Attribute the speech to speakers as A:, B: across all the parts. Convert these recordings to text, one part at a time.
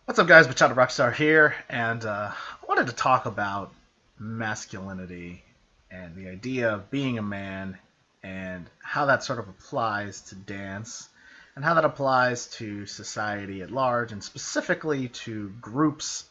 A: What's up, guys? Bachata Rockstar here, and I wanted to talk about masculinity and the idea of being a man and how that sort of applies to dance and how that applies to society at large and specifically to groups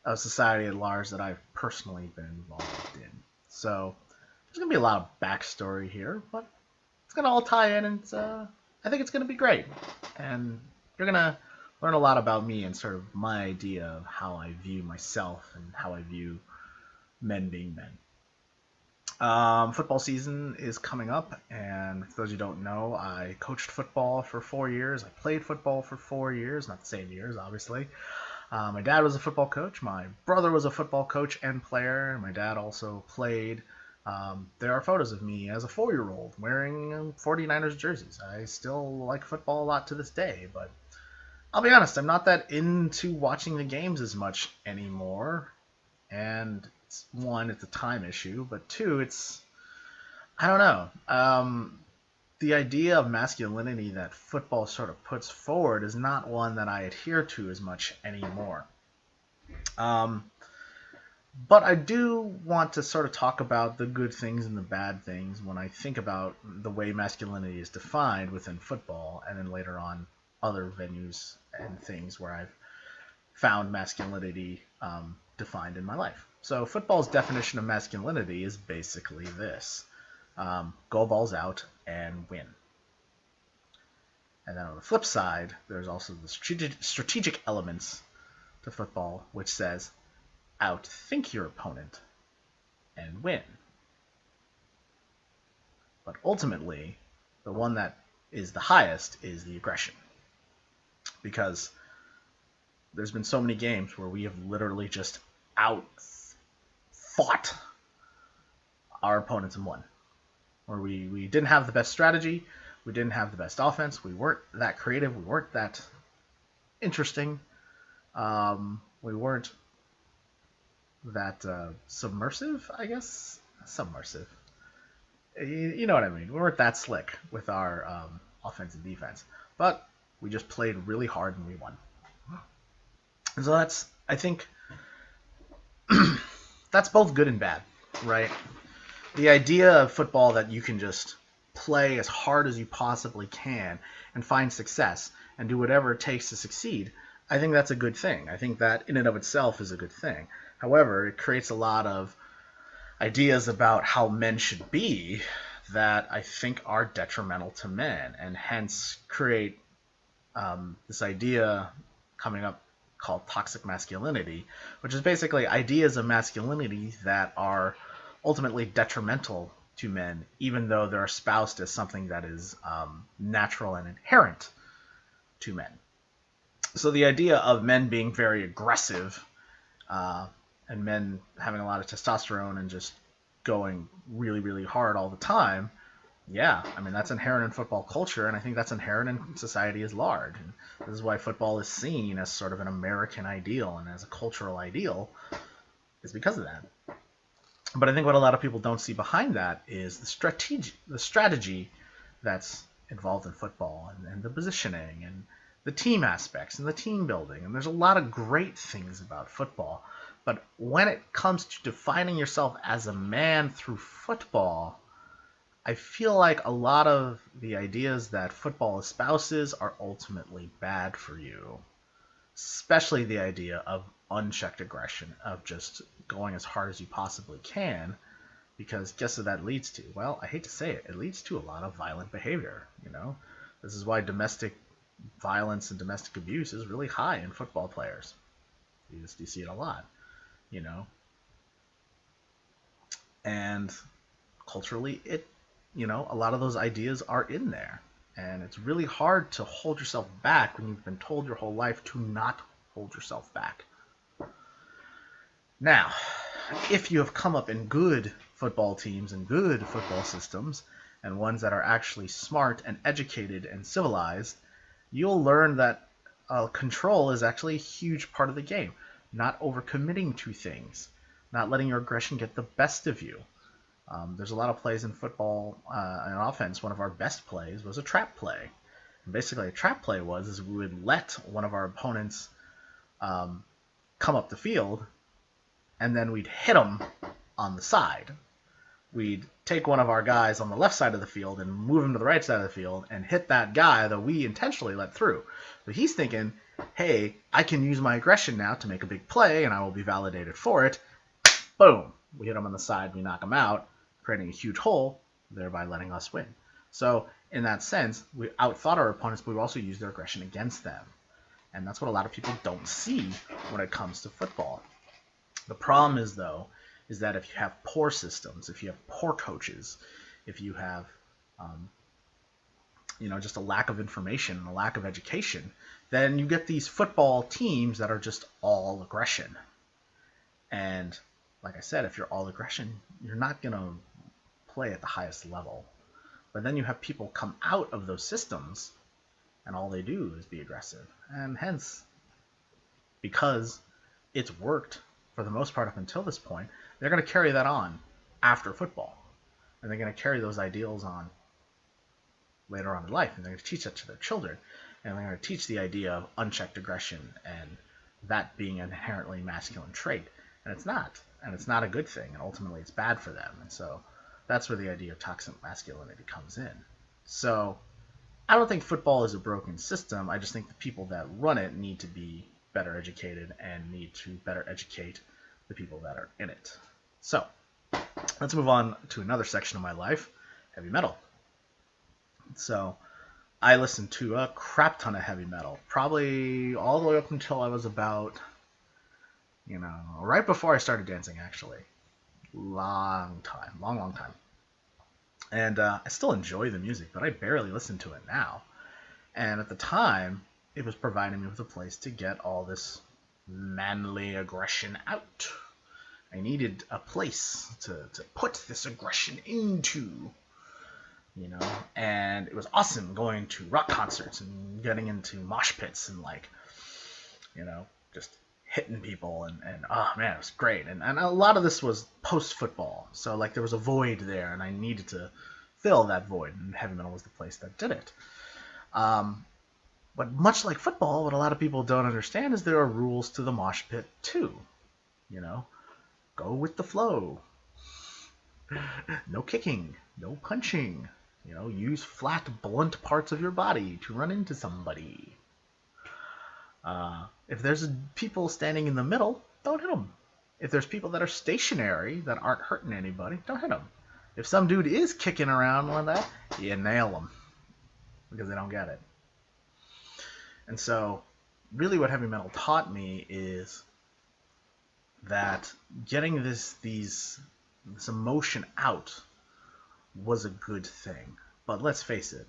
A: of society at large that I've personally been involved in. So there's going to be a lot of backstory here, but it's going to all tie in, and I think it's going to be great. And you're going to learn a lot about me and sort of my idea of how I view myself and how I view men being men. Football season is coming up, and for those who don't know, I coached football for 4 years. I played football for 4 years, not the same years, obviously. My dad was a football coach. My brother was a football coach and player. My dad also played. There are photos of me as a 4-year-old wearing 49ers jerseys. I still like football a lot to this day, but I'll be honest, I'm not that into watching the games as much anymore. And one, it's a time issue, but two, I don't know. The idea of masculinity that football sort of puts forward is not one that I adhere to as much anymore. Um, but I do want to sort of talk about the good things and the bad things when I think about the way masculinity is defined within football, and then later on other venues and things where I've found masculinity defined in my life. So football's definition of masculinity is basically this: go balls out and win. And then on the flip side, there's also the strategic elements to football, which says outthink your opponent and win. But ultimately, the one that is the highest is the aggression. Because there's been so many games where we have literally just out fought our opponents and won. Where we didn't have the best strategy, we didn't have the best offense, we weren't that creative, we weren't that interesting, we weren't that submersive, I guess. Submersive. You know what I mean. We weren't that slick with our offense and defense. But we just played really hard and we won. So I think, that's both good and bad, right? The idea of football that you can just play as hard as you possibly can and find success and do whatever it takes to succeed, I think that's a good thing. I think that in and of itself is a good thing. However, it creates a lot of ideas about how men should be that I think are detrimental to men, and hence create this idea coming up called toxic masculinity, which is basically ideas of masculinity that are ultimately detrimental to men, even though they're espoused as something that is natural and inherent to men. So the idea of men being very aggressive and men having a lot of testosterone and just going really, really hard all the time, yeah, I mean, that's inherent in football culture, and I think that's inherent in society as large. And this is why football is seen as sort of an American ideal and as a cultural ideal, is because of that. But I think what a lot of people don't see behind that is the strategy that's involved in football, and the positioning and the team aspects and the team building. And there's a lot of great things about football. But when it comes to defining yourself as a man through football, I feel like a lot of the ideas that football espouses are ultimately bad for you. Especially the idea of unchecked aggression, of just going as hard as you possibly can, because guess what that leads to? Well, I hate to say it, it leads to a lot of violent behavior. This is why domestic violence and domestic abuse is really high in football players. You see it a lot, you know. And culturally, a lot of those ideas are in there. And it's really hard to hold yourself back when you've been told your whole life to not hold yourself back. Now, if you have come up in good football teams and good football systems, and ones that are actually smart and educated and civilized, you'll learn that control is actually a huge part of the game. Not overcommitting to things, not letting your aggression get the best of you. There's a lot of plays in football and offense. One of our best plays was a trap play. And basically, a trap play is we would let one of our opponents come up the field, and then we'd hit them on the side. We'd take one of our guys on the left side of the field and move him to the right side of the field and hit that guy that we intentionally let through. So he's thinking, hey, I can use my aggression now to make a big play, and I will be validated for it. Boom. We hit him on the side, we knock him out, creating a huge hole, thereby letting us win. So in that sense, we outthought our opponents, but we also used their aggression against them. And that's what a lot of people don't see when it comes to football. The problem is, though, is that if you have poor systems, if you have poor coaches, if you have, just a lack of information and a lack of education, then you get these football teams that are just all aggression. And like I said, if you're all aggression, you're not going to play at the highest level. But then you have people come out of those systems, and all they do is be aggressive. And hence, because it's worked for the most part up until this point, they're going to carry that on after football. And they're going to carry those ideals on later on in life. And they're going to teach that to their children. And they're going to teach the idea of unchecked aggression and that being an inherently masculine trait. And it's not. And it's not a good thing. And ultimately, it's bad for them. And so that's where the idea of toxic masculinity comes in. So I don't think football is a broken system. I just think the people that run it need to be better educated and need to better educate the people that are in it. So let's move on to another section of my life, heavy metal. So I listened to a crap ton of heavy metal, probably all the way up until I was about, right before I started dancing, actually. Long time. And I still enjoy the music, but I barely listen to it now. And at the time, it was providing me with a place to get all this manly aggression out. I needed a place to put this aggression into, and it was awesome going to rock concerts and getting into mosh pits and just hitting people and oh man, it was great. And a lot of this was post-football, so there was a void there, and I needed to fill that void, and heavy metal was the place that did it. But much like football, what a lot of people don't understand is there are rules to the mosh pit too. Go with the flow. No kicking, no punching. Use flat, blunt parts of your body to run into somebody. If there's people standing in the middle, don't hit them. If there's people that are stationary that aren't hurting anybody, don't hit them. If some dude is kicking around like that, you nail them because they don't get it. And so, really what heavy metal taught me is that getting this emotion out was a good thing. But let's face it,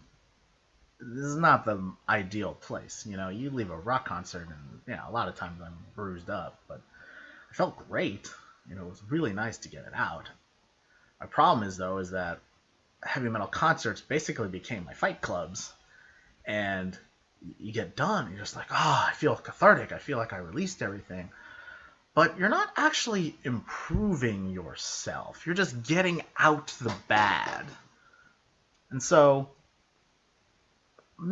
A: this is not the ideal place. You leave a rock concert and a lot of times I'm bruised up, but I felt great. It was really nice to get it out. My problem is that heavy metal concerts basically became my fight clubs, and you get done, you're just like, I feel cathartic. I feel like I released everything. But you're not actually improving yourself. You're just getting out the bad. And so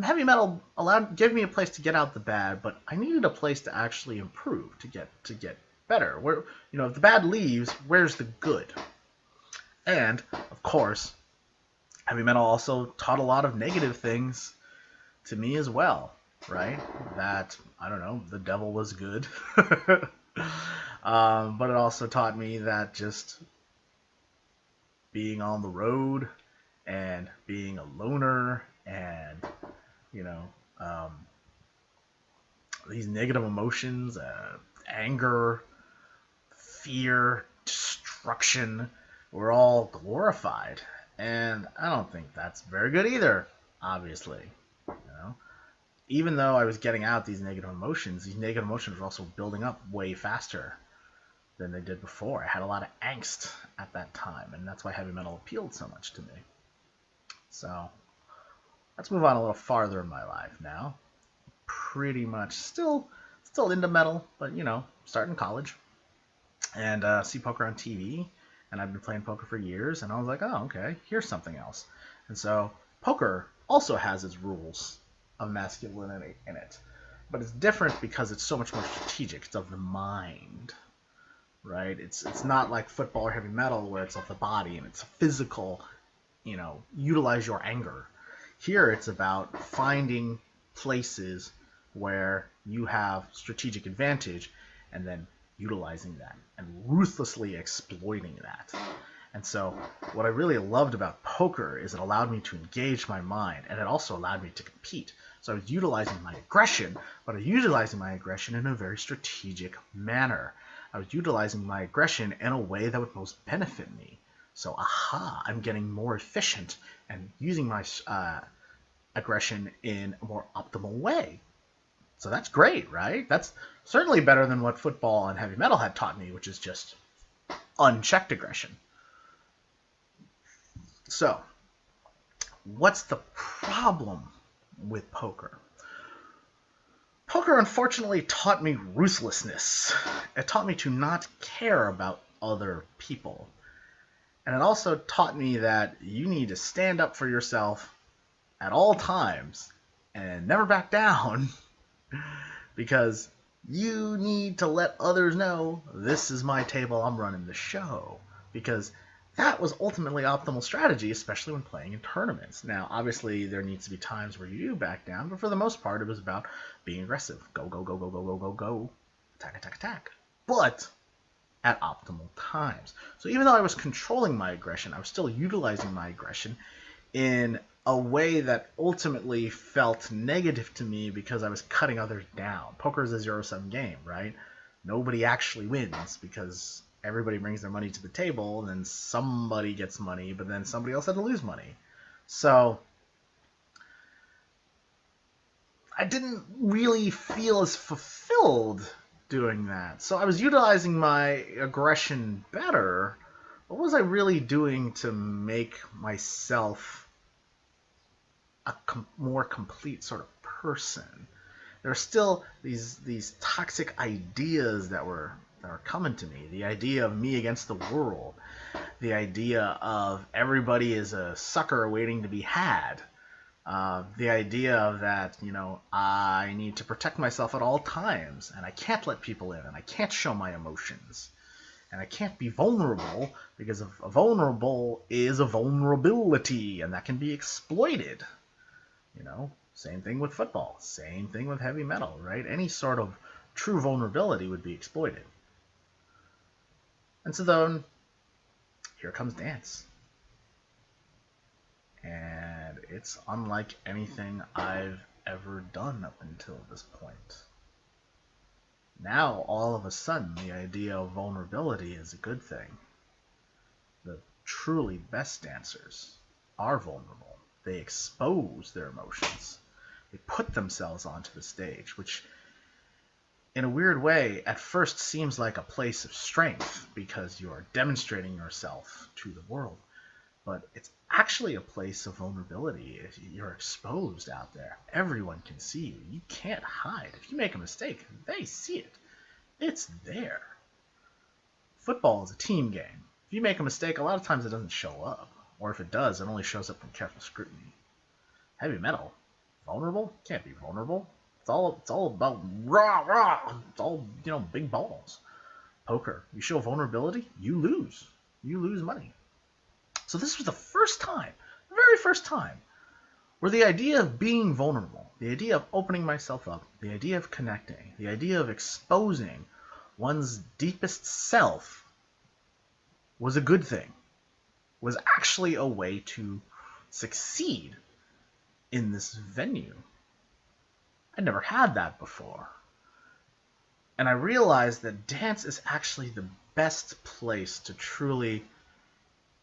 A: heavy metal gave me a place to get out the bad, but I needed a place to actually improve, to get better. Where if the bad leaves, where's the good? And of course, heavy metal also taught a lot of negative things to me as well, right? That, I don't know, the devil was good. But it also taught me that just being on the road and being a loner and, these negative emotions, anger, fear, destruction, were all glorified. And I don't think that's very good either, obviously. Even though I was getting out these negative emotions were also building up way faster than they did before. I had a lot of angst at that time, and that's why heavy metal appealed so much to me. So let's move on a little farther in my life now. Pretty much still into metal, but starting college and see poker on TV, and I've been playing poker for years, and I was like, oh, okay, here's something else. And so poker also has its rules of masculinity in it. But it's different because it's so much more strategic. It's of the mind, right? It's not like football or heavy metal where it's of the body and it's physical, utilize your anger. Here it's about finding places where you have strategic advantage and then utilizing that and ruthlessly exploiting that. And so what I really loved about poker is it allowed me to engage my mind, and it also allowed me to compete. So I was utilizing my aggression, but I was utilizing my aggression in a very strategic manner. I was utilizing my aggression in a way that would most benefit me. So, I'm getting more efficient and using my aggression in a more optimal way. So that's great, right? That's certainly better than what football and heavy metal had taught me, which is just unchecked aggression. So, what's the problem with poker? Poker, unfortunately, taught me ruthlessness. It taught me to not care about other people. And it also taught me that you need to stand up for yourself at all times and never back down because you need to let others know this is my table, I'm running the show. Because that was ultimately optimal strategy, especially when playing in tournaments. Now, obviously, there needs to be times where you do back down, but for the most part, it was about being aggressive. Go, go, go, go, go, go, go, go. Attack, attack, attack. But at optimal times. So even though I was controlling my aggression, I was still utilizing my aggression in a way that ultimately felt negative to me because I was cutting others down. Poker is a 0-sum game, right? Nobody actually wins because everybody brings their money to the table, and then somebody gets money, but then somebody else had to lose money. So I didn't really feel as fulfilled doing that. So I was utilizing my aggression better. What was I really doing to make myself a more complete sort of person? There are still these toxic ideas that are coming to me. The idea of me against the world. The idea of everybody is a sucker waiting to be had. The idea of that, I need to protect myself at all times, and I can't let people in, and I can't show my emotions, and I can't be vulnerable because a vulnerable is a vulnerability, and that can be exploited. Same thing with football, same thing with heavy metal, right? Any sort of true vulnerability would be exploited. And so then, here comes dance. And it's unlike anything I've ever done up until this point. Now, all of a sudden, the idea of vulnerability is a good thing. The truly best dancers are vulnerable. They expose their emotions. They put themselves onto the stage, which, in a weird way, at first seems like a place of strength because you are demonstrating yourself to the world. But it's actually a place of vulnerability. You're exposed out there. Everyone can see you. You can't hide. If you make a mistake, they see it. It's there. Football is a team game. If you make a mistake, a lot of times it doesn't show up. Or if it does, it only shows up from careful scrutiny. Heavy metal. Vulnerable? Can't be vulnerable. It's all about rah. It's all, big balls. Poker. You show vulnerability, you lose. You lose money. So this was the first time, the very first time, where the idea of being vulnerable, the idea of opening myself up, the idea of connecting, the idea of exposing one's deepest self was a good thing, was actually a way to succeed in this venue. I'd never had that before. And I realized that dance is actually the best place to truly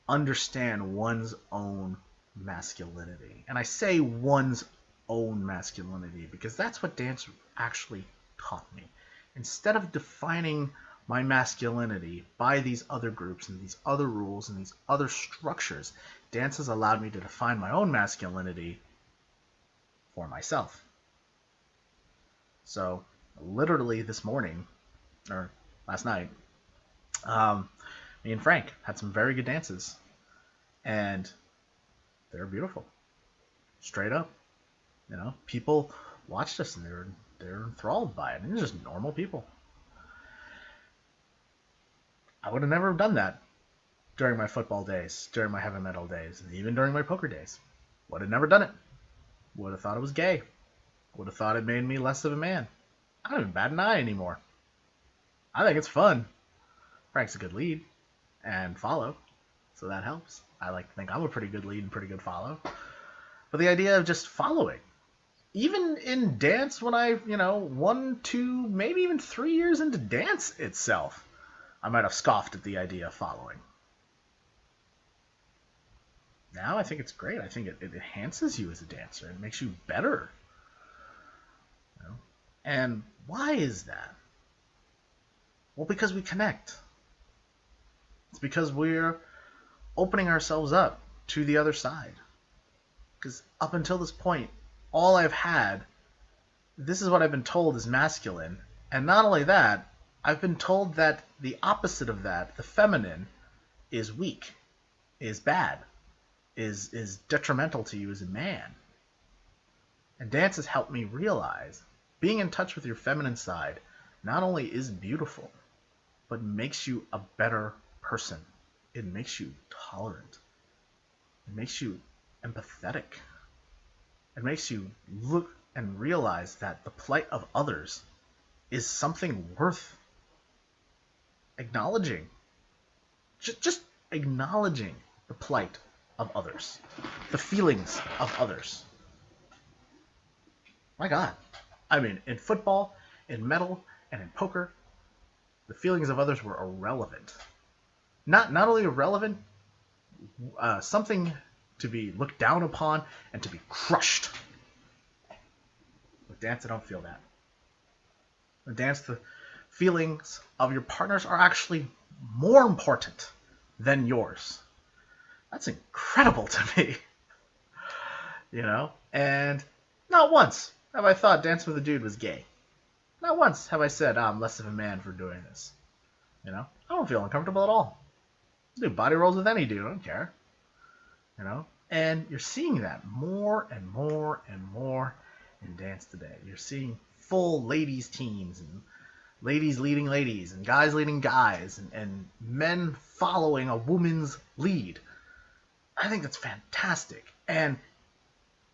A: understand one's own masculinity. And I say one's own masculinity because that's what dance actually taught me. Instead of defining my masculinity by these other groups and these other rules and these other structures, dance has allowed me to define my own masculinity for myself. So literally this morning, or last night, me and Frank had some very good dances, and they're beautiful. Straight up, people watched us and they're enthralled by it. And they're just normal people. I would have never done that during my football days, during my heavy metal days, and even during my poker days. Would have never done it. Would have thought it was gay. Would have thought it made me less of a man. I don't even bat an eye anymore. I think it's fun. Frank's a good lead and follow, so that helps. I like to think I'm a pretty good lead and pretty good follow. But the idea of just following, even in dance, when I, 1, 2, maybe even 3 years into dance itself, I might have scoffed at the idea of following. Now I think it's great. I think it enhances you as a dancer. It makes you better. And why is that? Well, because we connect. It's because we're opening ourselves up to the other side. Because up until this point, all I've had, this is what I've been told is masculine. And not only that, I've been told that the opposite of that, the feminine, is weak, is bad, is detrimental to you as a man. And dance has helped me realize being in touch with your feminine side not only is beautiful, but makes you a better person. It makes you tolerant. It makes you empathetic. It makes you look and realize that the plight of others is something worth acknowledging. Just acknowledging the plight of others, the feelings of others. My God. I mean, in football, in metal, and in poker, the feelings of others were irrelevant. Not only irrelevant, something to be looked down upon and to be crushed. With dance, I don't feel that. With dance, the feelings of your partners are actually more important than yours. That's incredible to me. And not once have I thought dancing with a dude was gay. Not once have I said, I'm less of a man for doing this. I don't feel uncomfortable at all. I do body rolls with any dude. I don't care. And you're seeing that more and more and more in dance today. You're seeing full ladies teams and ladies leading ladies and guys leading guys and men following a woman's lead. I think that's fantastic. And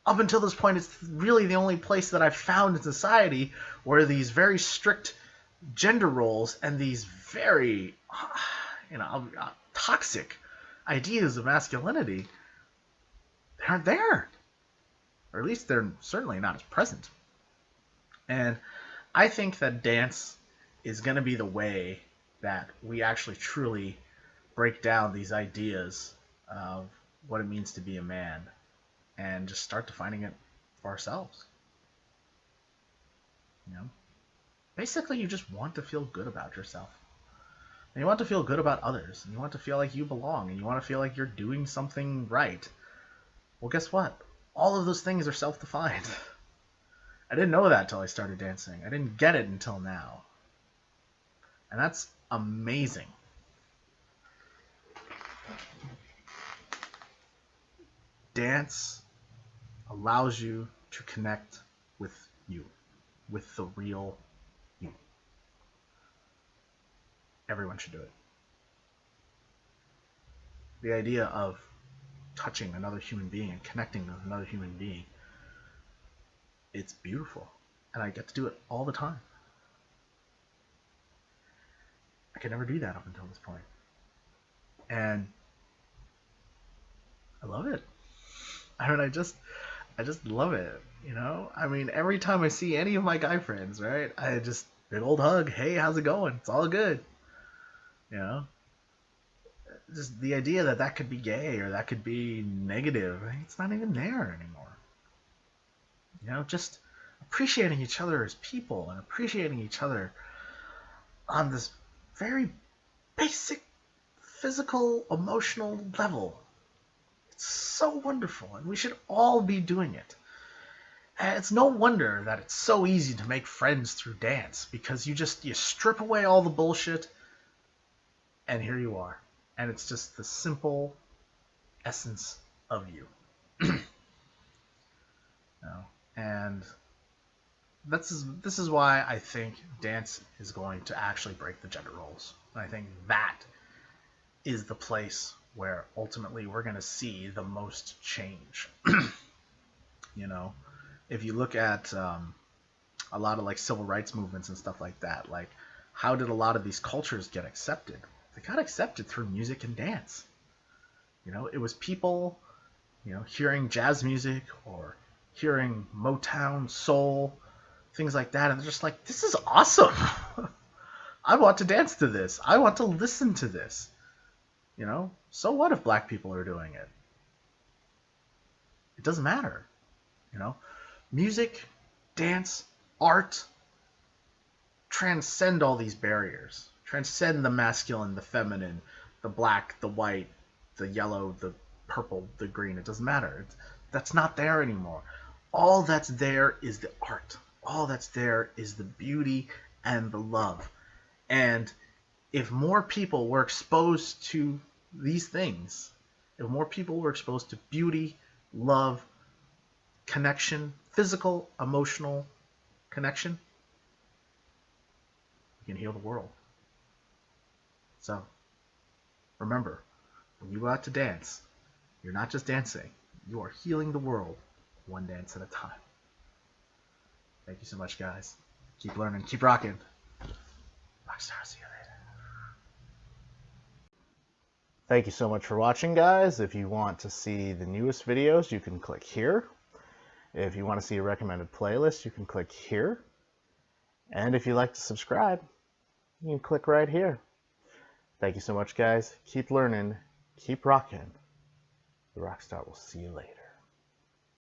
A: up until this point, it's really the only place that I've found in society where these very strict gender roles and these very, toxic ideas of masculinity, they aren't there. Or at least they're certainly not as present. And I think that dance is going to be the way that we actually truly break down these ideas of what it means to be a man and just start defining it for ourselves. Basically, you just want to feel good about yourself. And you want to feel good about others. And you want to feel like you belong. And you want to feel like you're doing something right. Well, guess what? All of those things are self-defined. I didn't know that until I started dancing. I didn't get it until now. And that's amazing. Dance allows you to connect with you, with the real you. Everyone should do it. The idea of touching another human being and connecting with another human being, it's beautiful. And I get to do it all the time. I could never do that up until this point. And I love it. I just love it, I mean, every time I see any of my guy friends, right, I just, big old hug, hey, how's it going? It's all good, Just the idea that could be gay or that could be negative, it's not even there anymore. Just appreciating each other as people and appreciating each other on this very basic physical, emotional level. It's so wonderful, and we should all be doing it. And it's no wonder that it's so easy to make friends through dance, because you strip away all the bullshit, and here you are. And it's just the simple essence of you. And this is why I think dance is going to actually break the gender roles. And I think that is the place where ultimately we're going to see the most change. You know, if you look at a lot of like civil rights movements and stuff like that, like how did a lot of these cultures get accepted? They got accepted through music and dance. You know, it was people, you know, hearing jazz music or hearing Motown, soul, things like that, and they're just like, this is awesome. I want to dance to this. I want to listen to this. You know, so what if black people are doing it? It doesn't matter. You know, music, dance, art transcend all these barriers. Transcend the masculine, the feminine, the black, the white, the yellow, the purple, the green. It doesn't matter. That's not there anymore. All that's there is the art. All that's there is the beauty and the love. And if more people were exposed to these things, if more people were exposed to beauty, love, connection, physical, emotional connection, we can heal the world. So, remember, when you go out to dance, you're not just dancing, you are healing the world one dance at a time. Thank you so much, guys. Keep learning, keep rocking. Rockstar, see you later. Thank you so much for watching, guys. If you want to see the newest videos, you can click here. If you want to see a recommended playlist, you can click here. And if you'd like to subscribe, you can click right here. Thank you so much, guys. Keep learning, keep rocking. The Rockstar will see you later.